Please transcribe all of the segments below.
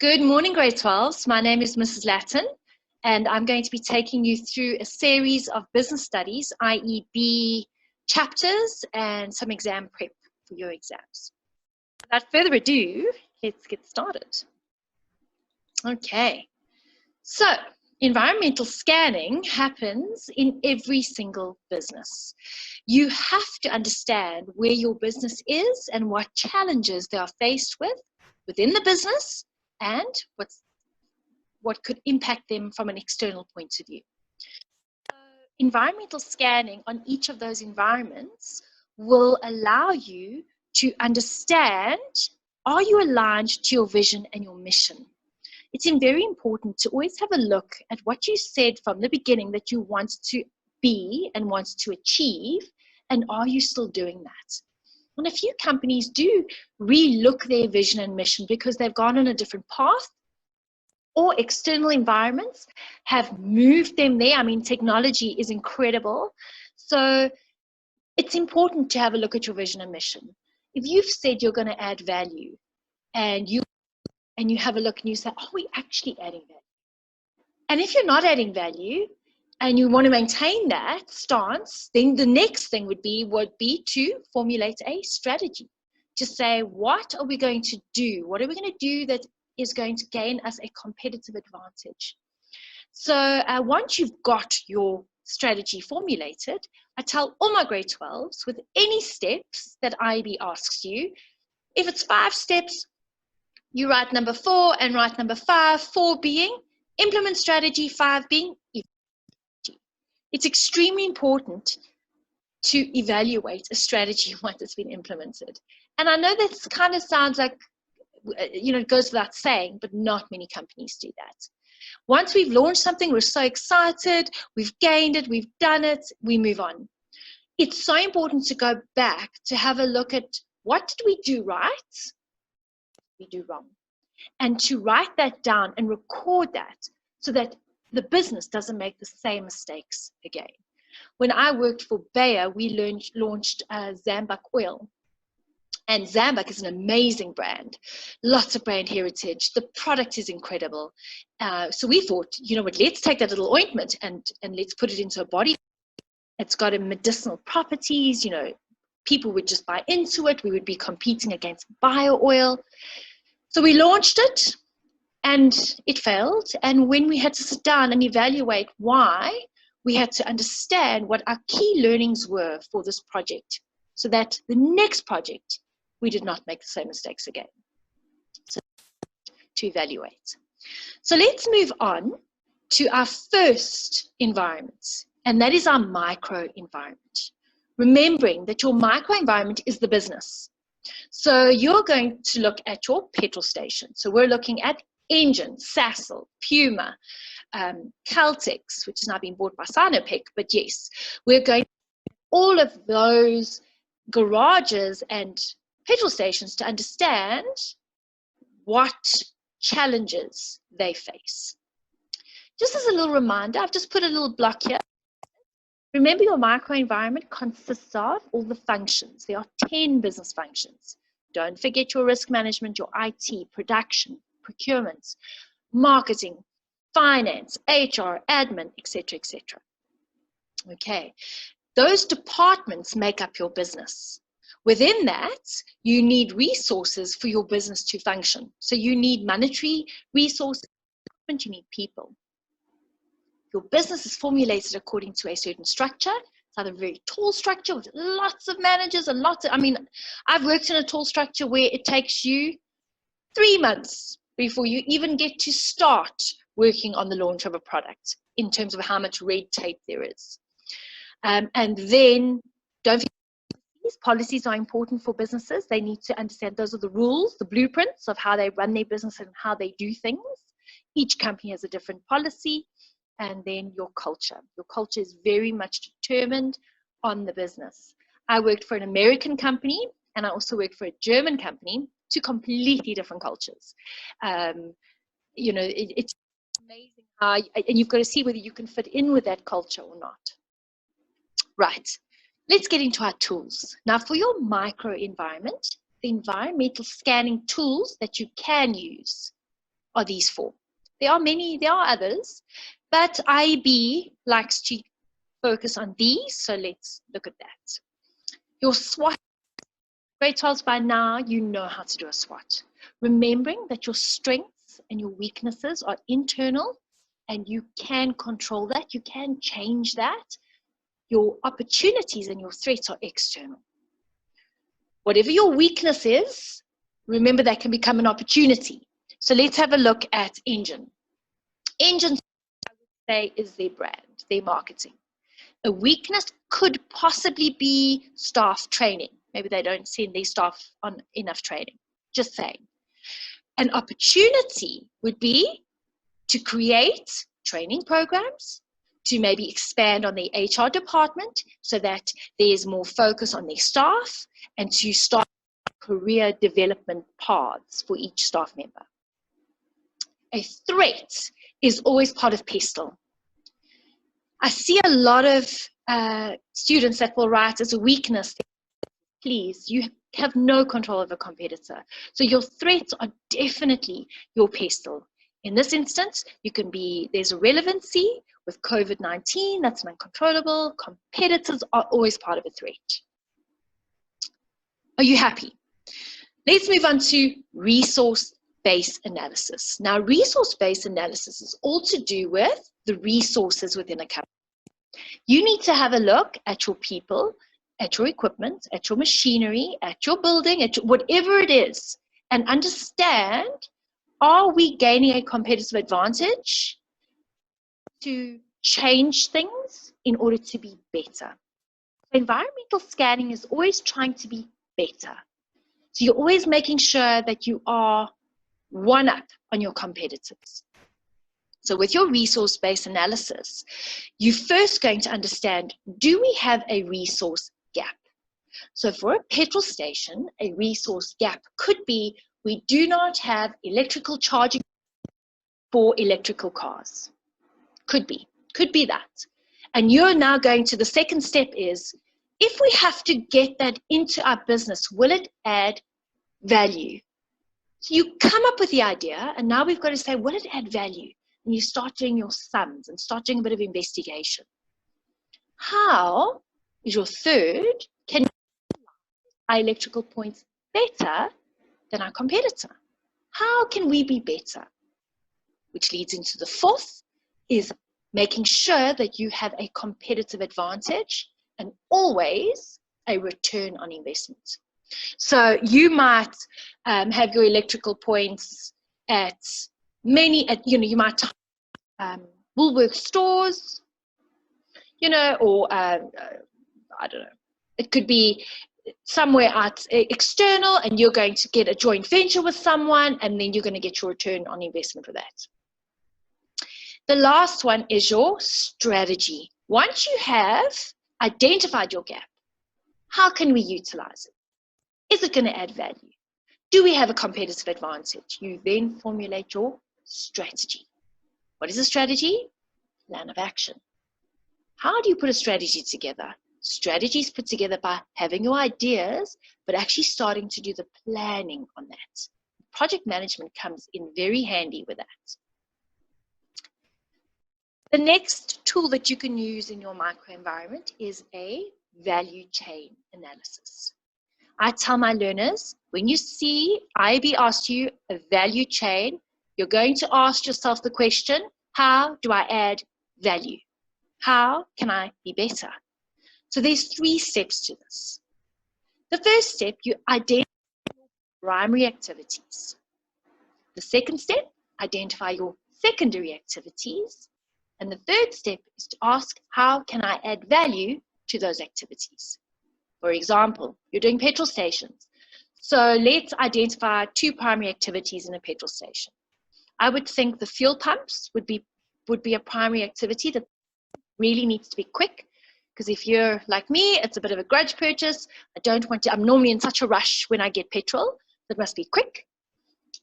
Good morning, grade 12s. My name is Mrs. Latin, and I'm going to be taking you through a series of business studies, IEB chapters, and some exam prep for your exams. Without further ado, let's get started. Okay, so environmental scanning happens in every single business. You have to understand where your business is and what challenges they are faced with within the business and what could impact them from an external point of view. Environmental scanning on each of those environments will allow you to understand, are you aligned to your vision and your mission? It's very important to always have a look at what you said from the beginning that you want to be and want to achieve, and are you still doing that? And a few companies do re-look their vision and mission because they've gone on a different path, or external environments have moved them there. I mean, technology is incredible. So it's important to have a look at your vision and mission. If you've said you're going to add value and you have a look and you say, are we actually adding value? And if you're not adding value and you want to maintain that stance, then the next thing would be to formulate a strategy. To say, what are we going to do? What are we going to do that is going to gain us a competitive advantage? So once you've got your strategy formulated, I tell all my grade 12s with any steps that IEB asks you, if it's 5 steps, you write number 4 and write number 5, 4 being implement strategy, 5 being strategy. It's extremely important to evaluate a strategy once it's been implemented. And I know that kind of sounds like, it goes without saying, but not many companies do that. Once we've launched something, we're so excited, we've gained it, we've done it, we move on. It's so important to go back to have a look at what did we do right, what did we do wrong, and to write that down and record that so that the business doesn't make the same mistakes again. When I worked for Bayer, we launched Zambuck oil. And Zambuck is an amazing brand, lots of brand heritage. The product is incredible. So we thought, you know what, let's take that little ointment and let's put it into a body. It's got medicinal properties, people would just buy into it. We would be competing against bio oil. So we launched it and it failed. And when we had to sit down and evaluate why, we had to understand what our key learnings were for this project so that the next project, we did not make the same mistakes again. So to evaluate. So let's move on to our first environment, and that is our micro environment. Remembering that your micro environment is the business. So you're going to look at your petrol station. So we're looking at Engen, Sasol, Puma, Caltex, which is now being bought by Sinopec, but yes, we're going to all of those garages and petrol stations to understand what challenges they face. Just as a little reminder, I've just put a little block here. Remember, your microenvironment consists of all the functions. There are 10 business functions. Don't forget your risk management, your IT, production, procurement, marketing, finance, HR, admin, etc., etc. Okay, those departments make up your business. Within that, you need resources for your business to function. So you need monetary resources, you need people. Your business is formulated according to a certain structure. It's either a very tall structure with lots of managers and I've worked in a tall structure where it takes you 3 months before you even get to start working on the launch of a product in terms of how much red tape there is. And then don't forget, these policies are important for businesses. They need to understand those are the rules, the blueprints of how they run their business and how they do things. Each company has a different policy. And then your culture. Your culture is very much determined on the business. I worked for an American company and I also worked for a German company, 2 completely different cultures. It's amazing how, and you've got to see whether you can fit in with that culture or not. Right. Let's get into our tools. Now, for your micro environment, the environmental scanning tools that you can use are these four. There are others, but IB likes to focus on these, so let's look at that. Your SWOT, grade 12s by now, you know how to do a SWOT. Remembering that your strengths and your weaknesses are internal and you can control that, you can change that. Your opportunities and your threats are external. Whatever your weakness is, remember that can become an opportunity. So let's have a look at Engen. Engen, I would say, is their brand, their marketing. A weakness could possibly be staff training. Maybe they don't send their staff on enough training. Just saying. An opportunity would be to create training programs, to maybe expand on the HR department so that there's more focus on their staff, and to start career development paths for each staff member. A threat is always part of PESTLE. I see a lot of students that will write as a weakness, please, you have no control of a competitor. So your threats are definitely your PESTLE. In this instance, there's a relevancy with COVID-19, that's an uncontrollable. Competitors are always part of a threat. Are you happy? Let's move on to resource-based analysis. Now, resource-based analysis is all to do with the resources within a company. You need to have a look at your people, at your equipment, at your machinery, at your building, at whatever it is, and understand, are we gaining a competitive advantage to change things in order to be better? Environmental scanning is always trying to be better. So you're always making sure that you are one up on your competitors. So with your resource-based analysis, you're first going to understand, do we have a resource gap? So for a petrol station, a resource gap could be, we do not have electrical charging for electrical cars. Could be that. And you're now going to the second step is, if we have to get that into our business, will it add value? So you come up with the idea, and now we've got to say, will it add value? And you start doing your sums and start doing a bit of investigation. How is your third, can you our electrical points better than our competitor? How can we be better? Which leads into the fourth, is making sure that you have a competitive advantage and always a return on investment. So you might have your electrical points at you might Woolworths stores, or I don't know. It could be somewhere out external, and you're going to get a joint venture with someone, and then you're going to get your return on investment with that. The last one is your strategy. Once you have identified your gap, how can we utilize it? Is it going to add value? Do we have a competitive advantage? You then formulate your strategy. What is a strategy? Plan of action. How do you put a strategy together? Strategy is put together by having your ideas, but actually starting to do the planning on that. Project management comes in very handy with that. The next tool that you can use in your microenvironment is a value chain analysis. I tell my learners, when you see IAB ask you a value chain, you're going to ask yourself the question, how do I add value? How can I be better? So there's 3 steps to this. The first step, you identify your primary activities. The second step, identify your secondary activities. And the third step is to ask, how can I add value to those activities? For example, you're doing petrol stations. So let's identify 2 primary activities in a petrol station. I would think the fuel pumps would be a primary activity that really needs to be quick, because if you're like me, it's a bit of a grudge purchase. I'm normally in such a rush when I get petrol, that must be quick.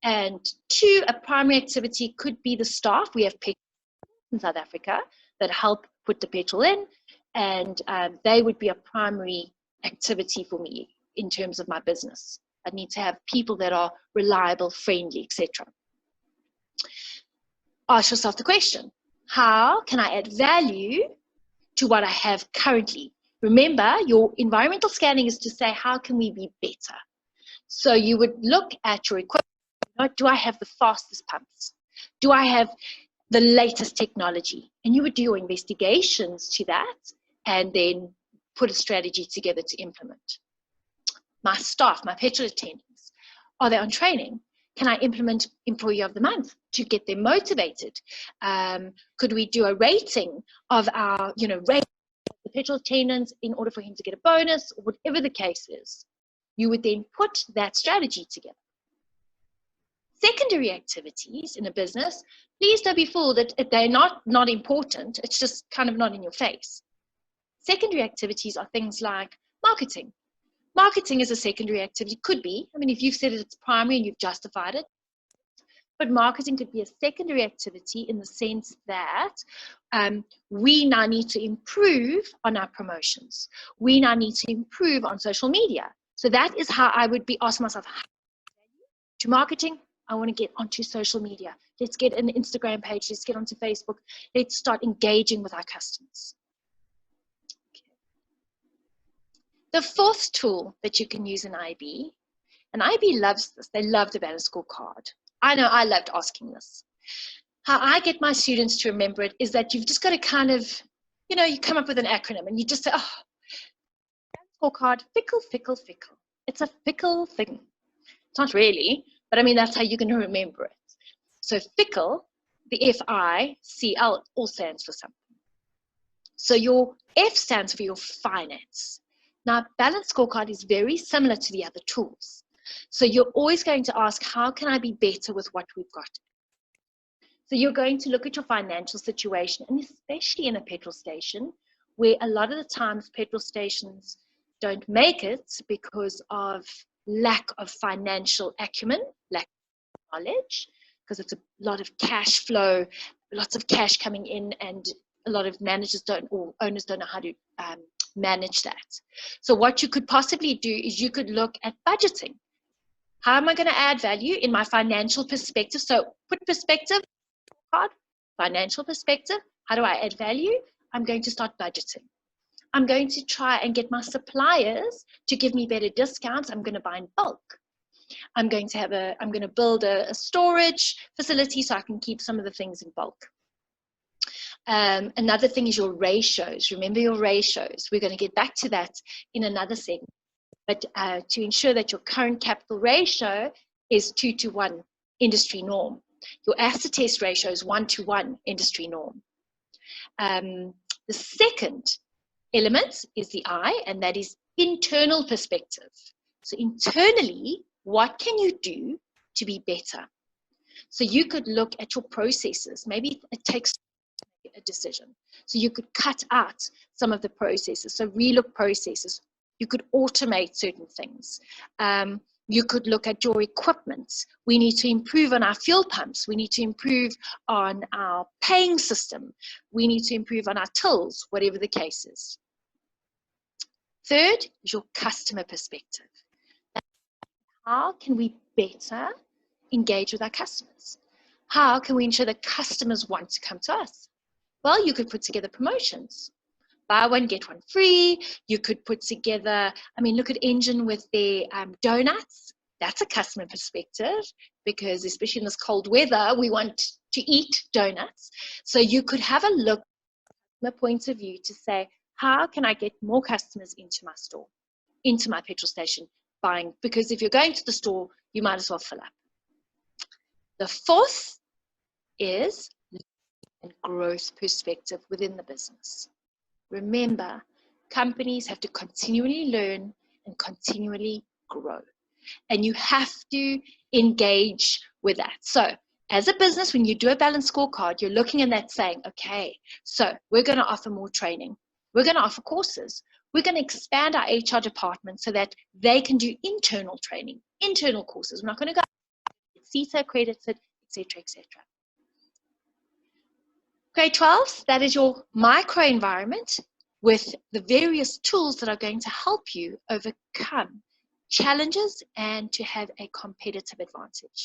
And 2, a primary activity could be the staff. We have petrol in South Africa that help put the petrol in, and they would be a primary activity for me in terms of my business. I need to have people that are reliable, friendly, etc. Ask yourself the question, how can I add value to what I have currently? Remember, your environmental scanning is to say, how can we be better? So you would look at your equipment. Do I have the fastest pumps? Do I have the latest technology? And you would do your investigations to that and then put a strategy together to implement. My staff, my petrol attendants, are they on training? Can I implement Employee of the Month to get them motivated? Could we do a rating of our, rate the petrol attendants in order for him to get a bonus, or whatever the case is? You would then put that strategy together. Secondary activities in a business, please don't be fooled that they're not important. It's just kind of not in your face. Secondary activities are things like marketing. Marketing is a secondary activity, could be. I mean, if you've said it's primary and you've justified it, but marketing could be a secondary activity in the sense that we now need to improve on our promotions. We now need to improve on social media. So that is how I would be asking myself, to marketing, I want to get onto social media. Let's get an Instagram page. Let's get onto Facebook. Let's start engaging with our customers. The fourth tool that you can use in IB, and IB loves this, they love the balance scorecard. I know I loved asking this. How I get my students to remember it is that you've just got to kind of, you come up with an acronym and you just say, oh, scorecard, fickle, fickle, fickle. It's a fickle thing. It's not really, but I mean, that's how you're going to remember it. So fickle, the F-I-C-L, all stands for something. So your F stands for your finance. Now, balance scorecard is very similar to the other tools. So you're always going to ask, how can I be better with what we've got? So you're going to look at your financial situation, and especially in a petrol station, where a lot of the times petrol stations don't make it because of lack of financial acumen, lack of knowledge, because it's a lot of cash flow, lots of cash coming in, and a lot of managers or owners don't know how to manage that. So what you could possibly do is you could look at budgeting. How am I going to add value in my financial perspective? So put perspective, financial perspective. How do I add value? I'm going to start budgeting. I'm going to try and get my suppliers to give me better discounts. I'm going to buy in bulk. I'm going to build a storage facility so I can keep some of the things in bulk. Another thing is your ratios. Remember your ratios. We're going to get back to that in another segment. But to ensure that your current capital ratio is 2:1 industry norm. Your asset test ratio is 1:1 industry norm. The second element is the I, and that is internal perspective. So internally, what can you do to be better? So you could look at your processes. Maybe it takes a decision. So you could cut out some of the processes. So relook processes. You could automate certain things. You could look at your equipment. We need to improve on our fuel pumps. We need to improve on our paying system. We need to improve on our tills, whatever the case is. Third is your customer perspective. How can we better engage with our customers? How can we ensure that customers want to come to us? Well, you could put together promotions. Buy one, get one free. You could put together, look at Engine with their donuts. That's a customer perspective, because especially in this cold weather, we want to eat donuts. So you could have a look from a point of view to say, how can I get more customers into my store, into my petrol station buying? Because if you're going to the store, you might as well fill up. The fourth is growth perspective within the business. Remember, companies have to continually learn and continually grow. And you have to engage with that. So as a business, when you do a balanced scorecard, you're looking at that saying, okay, so we're going to offer more training. We're going to offer courses. We're going to expand our HR department so that they can do internal training, internal courses. We're not going to go CETA accredited, etc., etc. Grade 12, that is your microenvironment with the various tools that are going to help you overcome challenges and to have a competitive advantage.